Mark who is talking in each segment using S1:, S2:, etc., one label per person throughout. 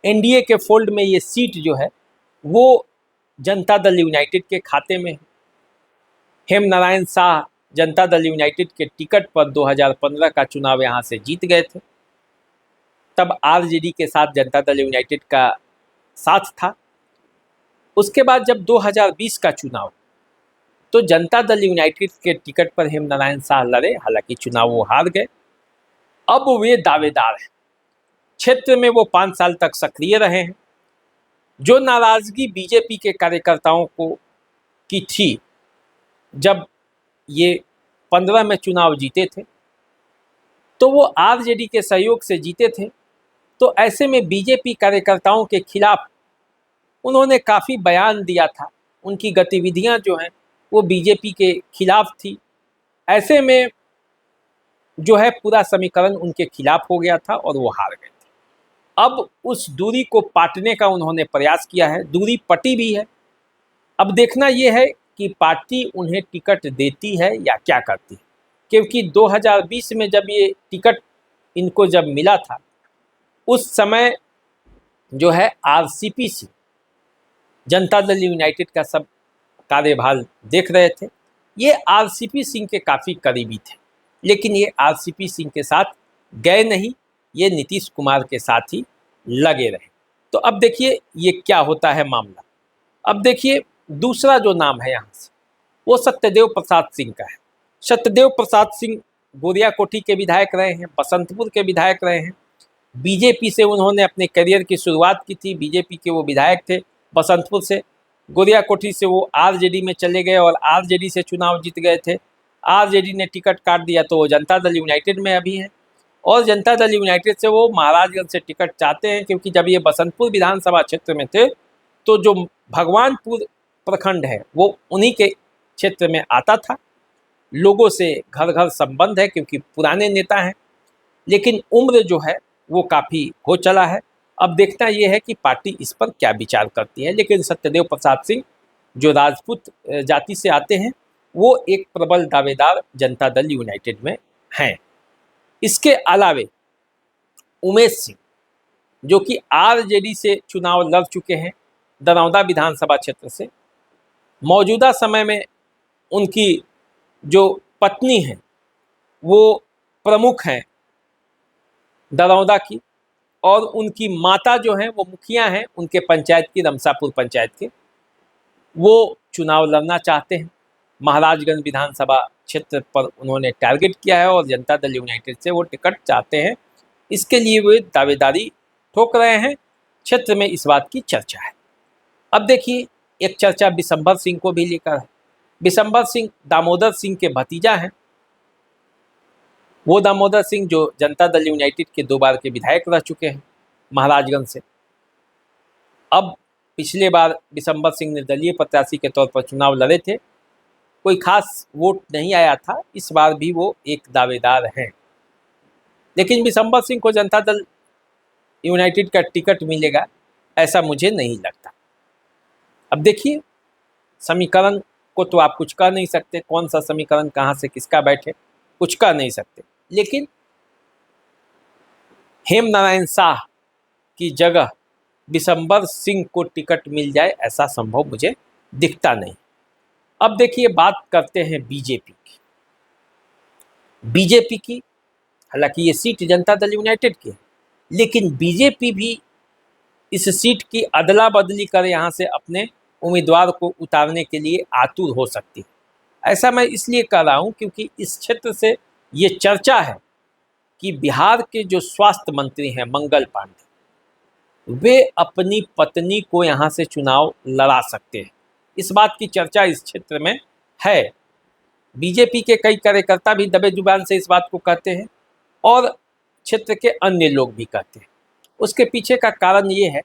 S1: NDA के fold में ये सीट जो है वो जनता दल यूनाइटेड के खाते में है। हेम नारायण शाह जनता दल यूनाइटेड के टिकट पर 2015 का चुनाव यहाँ से जीत गए थे। तब आरजेडी के साथ जनता दल यूनाइटेड का साथ था। उसके बाद जब 2020 का चुनाव, तो जनता दल यूनाइटेड के टिकट पर हेम नारायण शाह लड़े, हालांकि चुनाव वो हार गए। अब वे दावेदार हैं, क्षेत्र में वो 5 साल तक सक्रिय रहे हैं। जो नाराजगी बीजेपी के कार्यकर्ताओं को की थी जब ये 15 में चुनाव जीते थे, तो वो आरजेडी के सहयोग से जीते थे। तो ऐसे में बीजेपी कार्यकर्ताओं के खिलाफ उन्होंने काफ़ी बयान दिया था। उनकी गतिविधियां जो हैं वो बीजेपी के खिलाफ थी। ऐसे में जो है पूरा समीकरण उनके खिलाफ हो गया था और वो हार गए थे। अब उस दूरी को पाटने का उन्होंने प्रयास किया है, दूरी पटी भी है। अब देखना ये है कि पार्टी उन्हें टिकट देती है या क्या करती है, क्योंकि 2020 में जब ये टिकट इनको जब मिला था, उस समय जो है आरसीपी सिंह जनता दल यूनाइटेड का सब कार्यभार देख रहे थे। ये आरसीपी सिंह के काफ़ी करीबी थे, लेकिन ये आरसीपी सिंह के साथ गए नहीं, ये नीतीश कुमार के साथ ही लगे रहे। तो अब देखिए ये क्या होता है मामला। अब देखिए दूसरा जो नाम है यहाँ से वो सत्यदेव प्रसाद सिंह का है। सत्यदेव प्रसाद सिंह गोरियाकोठी के विधायक रहे हैं, बसंतपुर के विधायक रहे हैं। बीजेपी से उन्होंने अपने करियर की शुरुआत की थी, बीजेपी के वो विधायक थे बसंतपुर से। गोरियाकोठी से वो आरजेडी में चले गए और आरजेडी से चुनाव जीत गए थे। आरजेडी ने टिकट काट दिया तो वो जनता दल यूनाइटेड में अभी हैं, और जनता दल यूनाइटेड से वो महाराजगंज से टिकट चाहते हैं, क्योंकि जब ये बसंतपुर विधानसभा क्षेत्र में थे तो जो भगवानपुर प्रखंड है वो उन्हीं के क्षेत्र में आता था। लोगों से घर घर संबंध है क्योंकि पुराने नेता हैं, लेकिन उम्र जो है वो काफ़ी हो चला है। अब देखना ये है कि पार्टी इस पर क्या विचार करती है। लेकिन सत्यदेव प्रसाद सिंह जो राजपूत जाति से आते हैं, वो एक प्रबल दावेदार जनता दल यूनाइटेड में हैं। इसके अलावे उमेश सिंह जो कि आरजेडी से चुनाव लड़ चुके हैं दरौंदा विधानसभा क्षेत्र से, मौजूदा समय में उनकी जो पत्नी हैं वो प्रमुख हैं दरौंदा की, और उनकी माता जो हैं वो मुखिया हैं उनके पंचायत की, रमसापुर पंचायत के। वो चुनाव लड़ना चाहते हैं, महाराजगंज विधानसभा क्षेत्र पर उन्होंने टारगेट किया है और जनता दल यूनाइटेड से वो टिकट चाहते हैं। इसके लिए वे दावेदारी ठोक रहे हैं। क्षेत्र में इस बात की चर्चा है। अब देखिए एक चर्चा बिशंबर सिंह को भी लेकर है। बिशंबर सिंह दामोदर सिंह के भतीजा हैं। वो दामोदर सिंह जो जनता दल यूनाइटेड के 2 बार के विधायक रह चुके हैं महाराजगंज से। अब पिछले बार बिशंबर सिंह निर्दलीय प्रत्याशी के तौर पर चुनाव लड़े थे, कोई खास वोट नहीं आया था। इस बार भी वो एक दावेदार हैं, लेकिन बिशंबर सिंह को जनता दल यूनाइटेड का टिकट मिलेगा ऐसा मुझे नहीं लगता। अब देखिए समीकरण को तो आप कुछ कह नहीं सकते, कौन सा समीकरण कहाँ से किसका बैठे कुछ कह नहीं सकते, लेकिन हेम नारायण शाह की जगह बिशंबर सिंह को टिकट मिल जाए ऐसा संभव मुझे दिखता नहीं। अब देखिए बात करते हैं बीजेपी की। बीजेपी की हालांकि ये सीट जनता दल यूनाइटेड की है, लेकिन बीजेपी भी इस सीट की अदला बदली कर यहाँ से अपने उम्मीदवार को उतारने के लिए आतुर हो सकती है। ऐसा मैं इसलिए कह रहा हूँ क्योंकि इस क्षेत्र से ये चर्चा है कि बिहार के जो स्वास्थ्य मंत्री हैं मंगल पांडे, वे अपनी पत्नी को यहाँ से चुनाव लड़ा सकते हैं। इस बात की चर्चा इस क्षेत्र में है। बीजेपी के कई कार्यकर्ता भी दबे जुबान से इस बात को कहते हैं और क्षेत्र के अन्य लोग भी कहते हैं। उसके पीछे का कारण ये है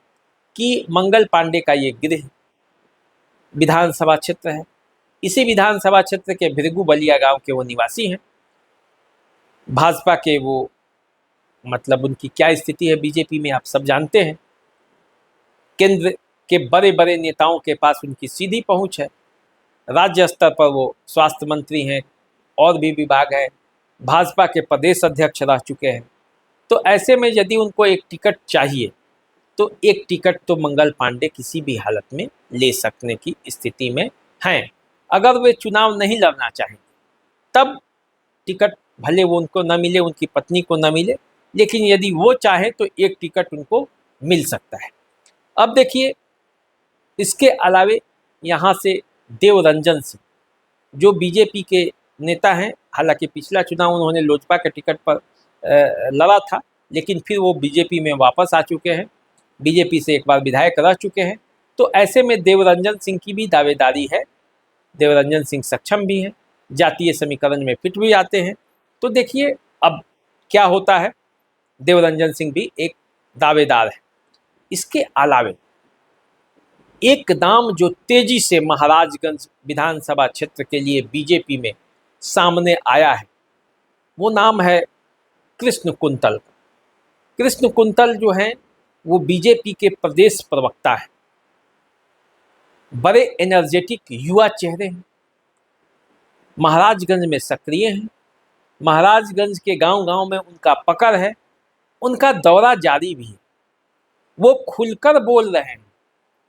S1: कि मंगल पांडे का ये गृह विधानसभा क्षेत्र है। इसी विधानसभा क्षेत्र के भृगु बलिया गांव के वो निवासी हैं। भाजपा के वो मतलब उनकी क्या स्थिति है बीजेपी में आप सब जानते हैं। केंद्र के बड़े बड़े नेताओं के पास उनकी सीधी पहुंच है। राज्य स्तर पर वो स्वास्थ्य मंत्री हैं और भी विभाग हैं, भाजपा के प्रदेश अध्यक्ष रह चुके हैं। तो ऐसे में यदि उनको एक टिकट चाहिए तो एक टिकट तो मंगल पांडे किसी भी हालत में ले सकने की स्थिति में हैं। अगर वे चुनाव नहीं लड़ना चाहें तब टिकट भले वो उनको न मिले, उनकी पत्नी को न मिले, लेकिन यदि वो चाहे तो एक टिकट उनको मिल सकता है। अब देखिए, इसके अलावे यहाँ से देवरंजन सिंह जो बीजेपी के नेता हैं, हालांकि पिछला चुनाव उन्होंने लोजपा के टिकट पर लड़ा था, लेकिन फिर वो बीजेपी में वापस आ चुके हैं, बीजेपी से एक बार विधायक रह चुके हैं। तो ऐसे में देवरंजन सिंह की भी दावेदारी है। देवरंजन सिंह सक्षम भी हैं, जातीय समीकरण में फिट भी आते हैं। तो देखिए अब क्या होता है, देवरंजन सिंह भी एक दावेदार है। इसके अलावे एक नाम जो तेजी से महाराजगंज विधानसभा क्षेत्र के लिए बीजेपी में सामने आया है, वो नाम है कृष्ण कुंतल। कृष्ण कुंतल जो हैं वो बीजेपी के प्रदेश प्रवक्ता है, बड़े एनर्जेटिक युवा चेहरे हैं, महाराजगंज में सक्रिय हैं, महाराजगंज के गांव-गांव में उनका पकड़ है, उनका दौरा जारी भी है। वो खुलकर बोल रहे हैं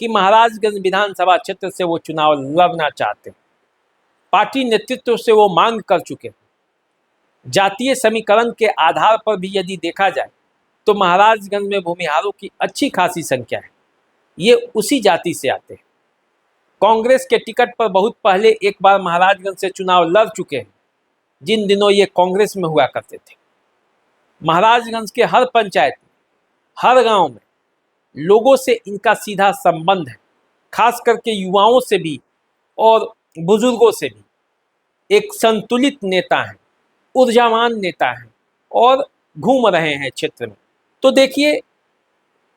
S1: कि महाराजगंज विधानसभा क्षेत्र से वो चुनाव लड़ना चाहते हैं। पार्टी नेतृत्व से वो मांग कर चुके हैं। जातीय समीकरण के आधार पर भी यदि देखा जाए तो महाराजगंज में भूमिहारों की अच्छी खासी संख्या है, ये उसी जाति से आते हैं। कांग्रेस के टिकट पर बहुत पहले एक बार महाराजगंज से चुनाव लड़ चुके हैं, जिन दिनों ये कांग्रेस में हुआ करते थे। महाराजगंज के हर पंचायत में, हर गांव में लोगों से इनका सीधा संबंध है, खास करके युवाओं से भी और बुजुर्गों से भी। एक संतुलित नेता हैं, ऊर्जावान नेता हैं और घूम रहे हैं क्षेत्र में। तो देखिए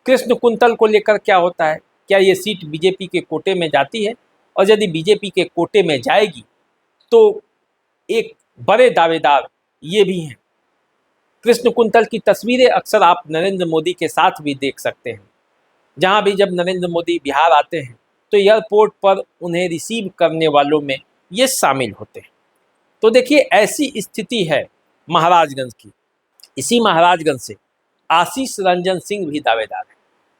S1: कृष्ण कुंतल को लेकर क्या होता है, क्या ये सीट बीजेपी के कोटे में जाती है, और यदि बीजेपी के कोटे में जाएगी तो एक बड़े दावेदार ये भी हैं। कृष्ण कुंतल की तस्वीरें अक्सर आप नरेंद्र मोदी के साथ भी देख सकते हैं। जहाँ भी जब नरेंद्र मोदी बिहार आते हैं तो एयरपोर्ट पर उन्हें रिसीव करने वालों में ये शामिल होते हैं। तो देखिए ऐसी स्थिति है महाराजगंज की। इसी महाराजगंज से आशीष रंजन सिंह भी दावेदार हैं।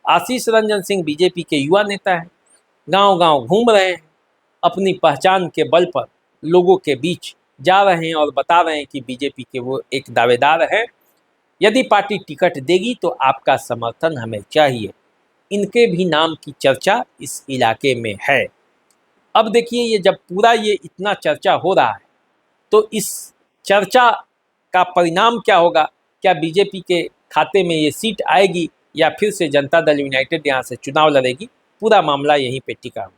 S1: आशीष रंजन सिंह बीजेपी के युवा नेता हैं, गांव-गांव घूम रहे हैं, अपनी पहचान के बल पर लोगों के बीच जा रहे हैं और बता रहे हैं कि बीजेपी के वो एक दावेदार हैं। यदि पार्टी टिकट देगी तो आपका समर्थन हमें चाहिए। इनके भी नाम की चर्चा इस इलाके में है। अब देखिए ये जब पूरा ये इतना चर्चा हो रहा है तो इस चर्चा का परिणाम क्या होगा, क्या बीजेपी के खाते में ये सीट आएगी या फिर से जनता दल यूनाइटेड यहाँ से चुनाव लड़ेगी, पूरा मामला यहीं पे टिका।